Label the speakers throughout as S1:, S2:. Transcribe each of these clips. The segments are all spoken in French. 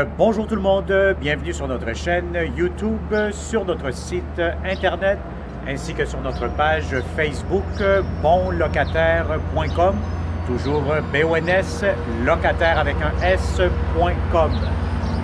S1: Bonjour tout le monde, bienvenue sur notre chaîne YouTube, sur notre site internet, ainsi que sur notre page Facebook bonlocataire.com, toujours BONS, locataire avec un S.com.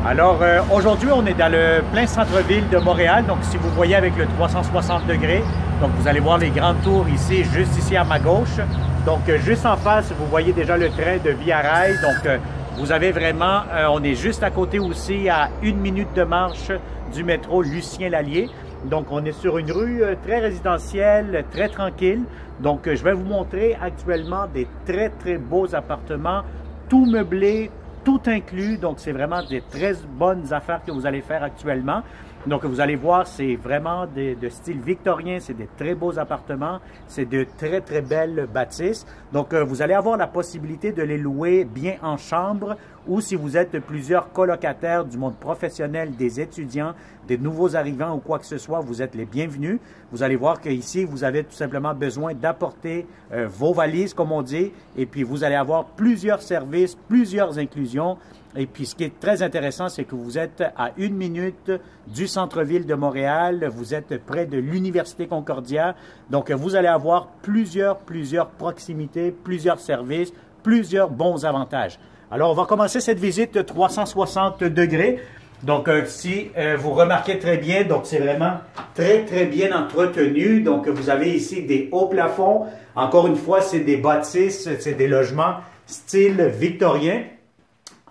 S1: Alors aujourd'hui, on est dans le plein centre-ville de Montréal, donc si vous voyez avec le 360 degrés, donc vous allez voir les grandes tours ici, juste ici à ma gauche. Donc juste en face, vous voyez déjà le train de Via Rail, donc vous avez vraiment, on est juste à côté aussi, à 1 minute de marche du métro Lucien-Lallier. Donc, on est sur une rue très résidentielle, très tranquille. Donc, je vais vous montrer actuellement des très, très beaux appartements, tout meublé, tout inclus. Donc, c'est vraiment des très bonnes affaires que vous allez faire actuellement. Donc, vous allez voir, c'est vraiment de style victorien. C'est des très beaux appartements. C'est de très, très belles bâtisses. Donc, vous allez avoir la possibilité de les louer bien en chambre ou si vous êtes plusieurs colocataires du monde professionnel, des étudiants, des nouveaux arrivants ou quoi que ce soit, vous êtes les bienvenus. Vous allez voir qu'ici, vous avez tout simplement besoin d'apporter vos valises, comme on dit, et puis vous allez avoir plusieurs services, plusieurs inclusions. Et puis, ce qui est très intéressant, c'est que vous êtes à 1 minute du centre-ville de Montréal. Vous êtes près de l'Université Concordia. Donc, vous allez avoir plusieurs proximités, plusieurs services, plusieurs bons avantages. Alors, on va commencer cette visite 360 degrés. Donc, si vous remarquez très bien, donc c'est vraiment très bien entretenu. Donc, vous avez ici des hauts plafonds. Encore une fois, c'est des bâtisses, c'est des logements style victorien.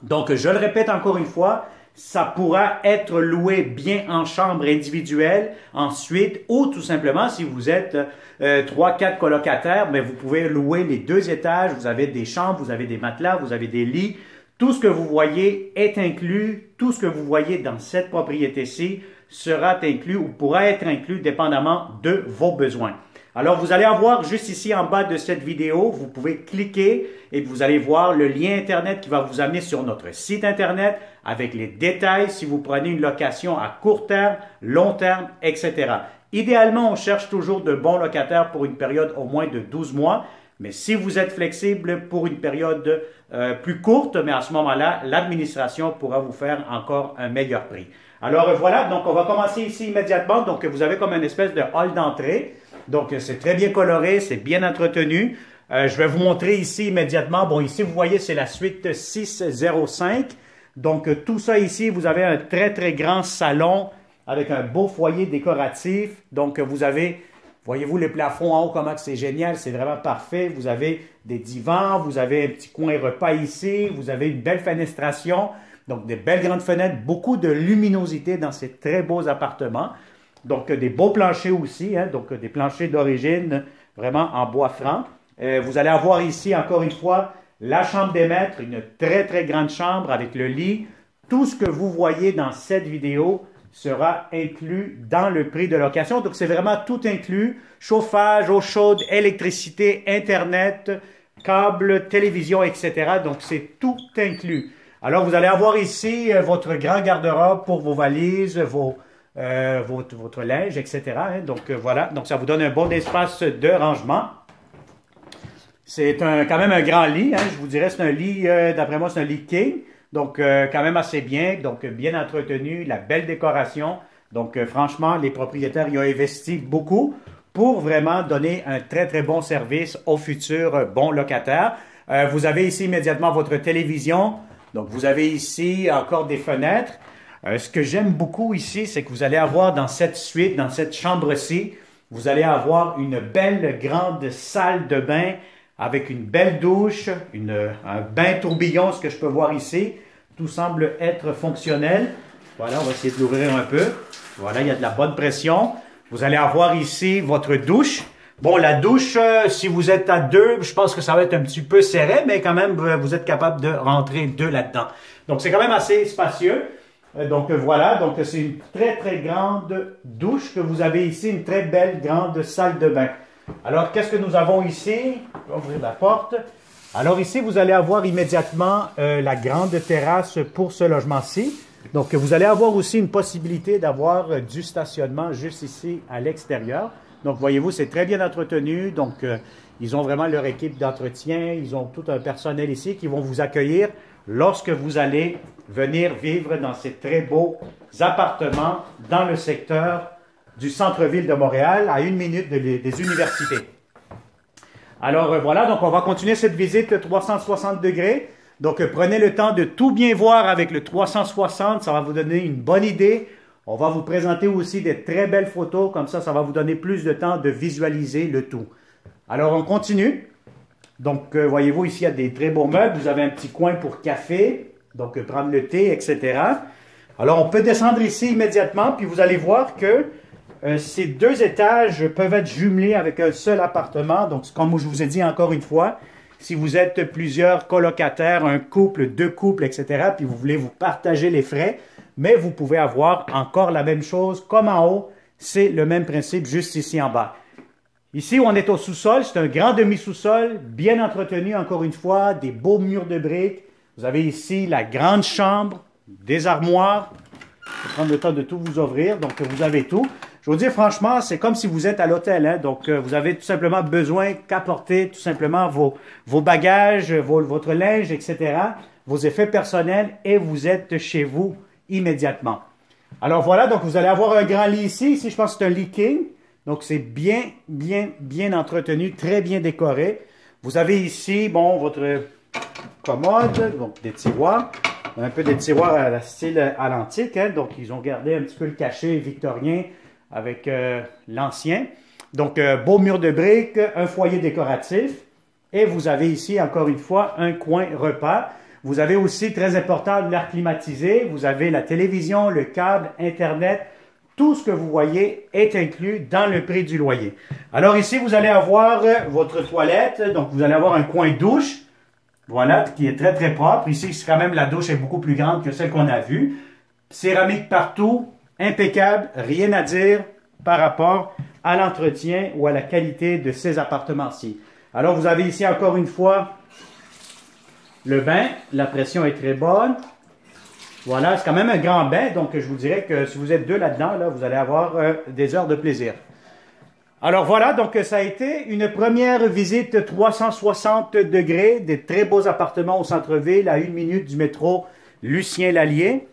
S1: Donc, je le répète encore une fois, ça pourra être loué bien en chambre individuelle ensuite, ou tout simplement, si vous êtes 3-4 colocataires, mais vous pouvez louer les 2 étages. Vous avez des chambres, vous avez des matelas, vous avez des lits. Tout ce que vous voyez est inclus. Tout ce que vous voyez dans cette propriété-ci sera inclus ou pourra être inclus dépendamment de vos besoins. Alors, vous allez avoir juste ici en bas de cette vidéo, vous pouvez cliquer et vous allez voir le lien Internet qui va vous amener sur notre site Internet avec les détails si vous prenez une location à court terme, long terme, etc. Idéalement, on cherche toujours de bons locataires pour une période au moins de 12 mois. Mais si vous êtes flexible pour une période plus courte, mais à ce moment-là, l'administration pourra vous faire encore un meilleur prix. Alors voilà, donc on va commencer ici immédiatement. Donc vous avez comme une espèce de hall d'entrée. Donc c'est très bien coloré, c'est bien entretenu. Je vais vous montrer ici immédiatement. Bon, ici vous voyez, c'est la suite 605. Donc tout ça ici, vous avez un très grand salon avec un beau foyer décoratif. Donc vous avez... Voyez-vous les plafonds en haut, comment c'est génial, c'est vraiment parfait. Vous avez des divans, vous avez un petit coin repas ici, vous avez une belle fenestration, donc des belles grandes fenêtres, beaucoup de luminosité dans ces très beaux appartements. Donc des beaux planchers aussi, hein, donc des planchers d'origine vraiment en bois franc. Vous allez avoir ici, encore une fois, la chambre des maîtres, une très grande chambre avec le lit. Tout ce que vous voyez dans cette vidéo sera inclus dans le prix de location. Donc, c'est vraiment tout inclus. Chauffage, eau chaude, électricité, Internet, câble, télévision, etc. Donc, c'est tout inclus. Alors, vous allez avoir ici votre grand garde-robe pour vos valises, votre linge, etc. Hein. Donc, voilà. Donc, ça vous donne un bon espace de rangement. C'est quand même un grand lit. Hein. Je vous dirais, c'est un lit, d'après moi, c'est un lit king. Donc, quand même assez bien, donc bien entretenu, la belle décoration. Donc, franchement, les propriétaires y ont investi beaucoup pour vraiment donner un très bon service aux futurs bons locataires. Vous avez ici immédiatement votre télévision. Donc, vous avez ici encore des fenêtres. Ce que j'aime beaucoup ici, c'est que vous allez avoir dans cette suite, dans cette chambre-ci, vous allez avoir une belle grande salle de bain avec une belle douche, un bain tourbillon, ce que je peux voir ici. Tout semble être fonctionnel. Voilà, on va essayer de l'ouvrir un peu. Voilà, il y a de la bonne pression. Vous allez avoir ici votre douche. Bon, la douche, si vous êtes à 2, je pense que ça va être un petit peu serré, mais quand même, vous êtes capable de rentrer 2 là-dedans. Donc, c'est quand même assez spacieux. Donc, voilà. Donc, c'est une très grande douche que vous avez ici. Une très belle grande salle de bain. Alors, qu'est-ce que nous avons ici? Je vais ouvrir la porte. Alors ici, vous allez avoir immédiatement la grande terrasse pour ce logement-ci. Donc, vous allez avoir aussi une possibilité d'avoir du stationnement juste ici à l'extérieur. Donc, voyez-vous, c'est très bien entretenu. Donc, ils ont vraiment leur équipe d'entretien. Ils ont tout un personnel ici qui vont vous accueillir lorsque vous allez venir vivre dans ces très beaux appartements dans le secteur du centre-ville de Montréal, à 1 minute des universités. Alors voilà, donc on va continuer cette visite 360 degrés. Donc prenez le temps de tout bien voir avec le 360, ça va vous donner une bonne idée. On va vous présenter aussi des très belles photos, comme ça va vous donner plus de temps de visualiser le tout. Alors on continue. Donc voyez-vous, ici il y a des très beaux meubles, vous avez un petit coin pour café, donc prendre le thé, etc. Alors on peut descendre ici immédiatement, puis vous allez voir que ces 2 étages peuvent être jumelés avec un seul appartement. Donc, comme je vous ai dit encore une fois, si vous êtes plusieurs colocataires, un couple, 2 couples, etc., puis vous voulez vous partager les frais, mais vous pouvez avoir encore la même chose comme en haut. C'est le même principe juste ici en bas. Ici, on est au sous-sol. C'est un grand demi-sous-sol, bien entretenu encore une fois, des beaux murs de briques. Vous avez ici la grande chambre, des armoires. Je vais prendre le temps de tout vous ouvrir. Donc, vous avez tout. Je vous dis franchement, c'est comme si vous êtes à l'hôtel. Hein? Donc, vous avez tout simplement besoin qu'apporter tout simplement vos bagages, votre linge, etc., vos effets personnels, et vous êtes chez vous immédiatement. Alors voilà, donc vous allez avoir un grand lit ici. Ici, je pense que c'est un lit king. Donc, c'est bien entretenu, très bien décoré. Vous avez ici, bon, votre commode, donc des tiroirs. Un peu des tiroirs à la style à l'antique. Hein? Donc, ils ont gardé un petit peu le cachet victorien avec l'ancien. Donc, beau mur de briques, un foyer décoratif. Et vous avez ici, encore une fois, un coin repas. Vous avez aussi, très important, l'air climatisé. Vous avez la télévision, le câble, Internet. Tout ce que vous voyez est inclus dans le prix du loyer. Alors ici, vous allez avoir votre toilette. Donc, vous allez avoir un coin douche. Voilà, qui est très, très propre. Ici, c'est quand même, la douche est beaucoup plus grande que celle qu'on a vue. Céramique partout. Impeccable, rien à dire par rapport à l'entretien ou à la qualité de ces appartements-ci. Alors, vous avez ici encore une fois le bain. La pression est très bonne. Voilà, c'est quand même un grand bain. Donc, je vous dirais que si vous êtes 2 là-dedans, là, vous allez avoir des heures de plaisir. Alors voilà, donc ça a été une première visite 360 degrés, des très beaux appartements au centre-ville à 1 minute du métro Lucien-Lallier.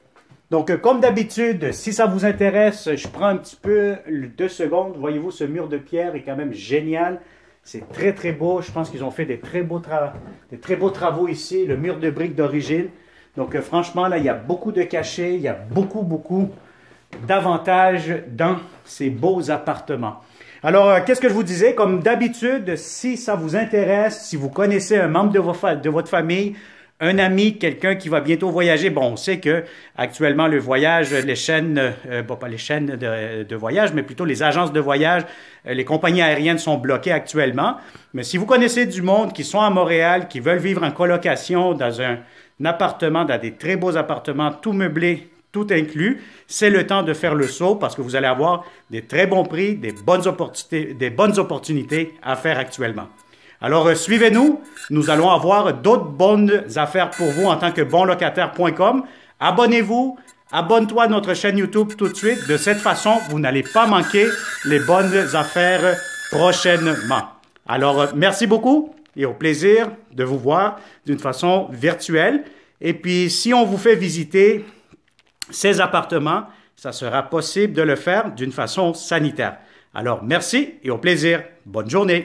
S1: Donc, comme d'habitude, si ça vous intéresse, je prends un petit peu 2 secondes. Voyez-vous, ce mur de pierre est quand même génial. C'est très, très beau. Je pense qu'ils ont fait des très beaux travaux ici. Le mur de briques d'origine. Donc, franchement, là, il y a beaucoup de cachets. Il y a beaucoup d'avantages dans ces beaux appartements. Alors, qu'est-ce que je vous disais? Comme d'habitude, si ça vous intéresse, si vous connaissez un membre de votre famille, un ami, quelqu'un qui va bientôt voyager. Bon, on sait que actuellement le voyage, les chaînes, bon, pas les chaînes de voyage, mais plutôt les agences de voyage, les compagnies aériennes sont bloquées actuellement. Mais si vous connaissez du monde qui sont à Montréal, qui veulent vivre en colocation dans un appartement, dans des très beaux appartements, tout meublé, tout inclus, c'est le temps de faire le saut parce que vous allez avoir des très bons prix, des bonnes opportunités à faire actuellement. Alors, suivez-nous. Nous allons avoir d'autres bonnes affaires pour vous en tant que bonlocataire.com. Abonnez-vous. Abonne-toi à notre chaîne YouTube tout de suite. De cette façon, vous n'allez pas manquer les bonnes affaires prochainement. Alors, merci beaucoup et au plaisir de vous voir d'une façon virtuelle. Et puis, si on vous fait visiter ces appartements, ça sera possible de le faire d'une façon sanitaire. Alors, merci et au plaisir. Bonne journée.